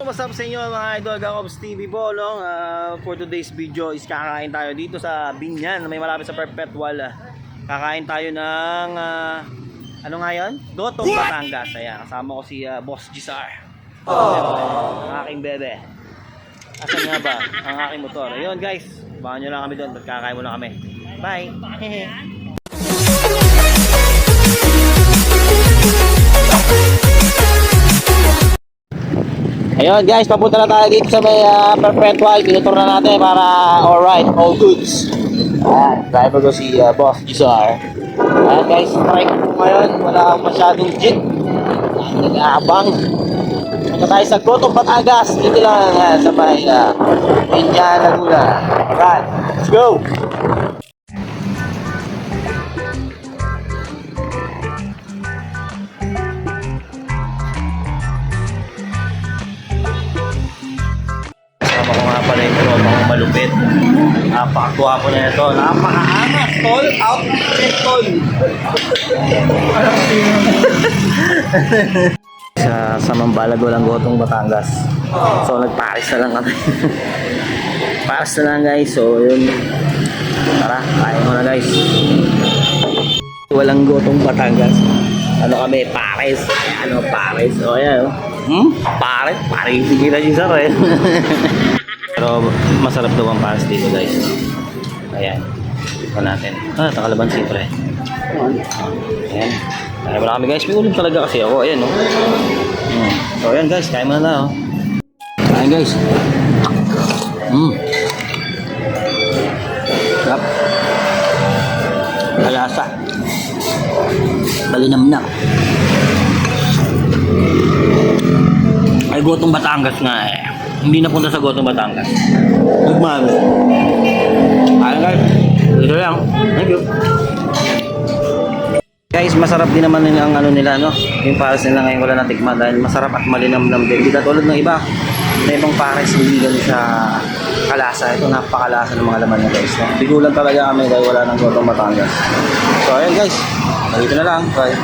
what's up sa inyo mga idol? Gakobs TV po, no? For today's video is kakain tayo dito sa Binyan, may malapit sa Perpetual. Kakain tayo ng ano nga yun? Gotong Batangas. Ayan, kasama ko si Boss Gisar. Ang aking bebe. Asan nga ba ang aking motor? Ayun guys, abangan nyo lang kami doon. Kakain muna kami. Bye! Ayun guys, papunta na tayo dito sa may Perpetual. Pinutur na natin para alright, all goods. Ayan, driver ko si Boss Gisar. Ayan guys, try ko po ngayon. Wala akong masyadong jeep. Nag-aabang. Punta tayo sa Gotong Batangas. Dito lang sa may Binyan, Laguna. Alright, let's go! Malupit. Napakatuwa po na ito. Napakaangas, tol. Out tol. sa Mambalago lang Gotong Batangas. So nagparis na lang kami. Paris na lang guys. So yun. Tara, kain mo na guys. Walang Gotong Batangas. Ano kami? Paris. Ano Paris? O yan. Paris. Paris. Sige na siya eh. Pero masarap daw ang pares dito guys. Ayan. Ito natin. Takalaban siyempre. Ayan. Kaya wala kami guys. May ulam talaga kasi ako. Ayan no. So ayan guys. Kaya mo na oh. Ayan guys. Sarap. Kalasa. Balinamnak. Ay Gotong Batangas nga eh. Hindi napunta sa Gotong Batangas. Nagmano. Ayan guys. Dito lang. Thank you. Guys, masarap din naman ang ano nila, no? Yung pares nila ngayon wala natikman dahil masarap at malinamnam din. Hindi katulad ng iba. May ibang pares hindi ganun siya kalasa. Ito napakalasa ng mga laman niya guys. No? Bigulan talaga kami dahil wala ng Gotong Batangas. So ayan guys. Dito na lang. Bye.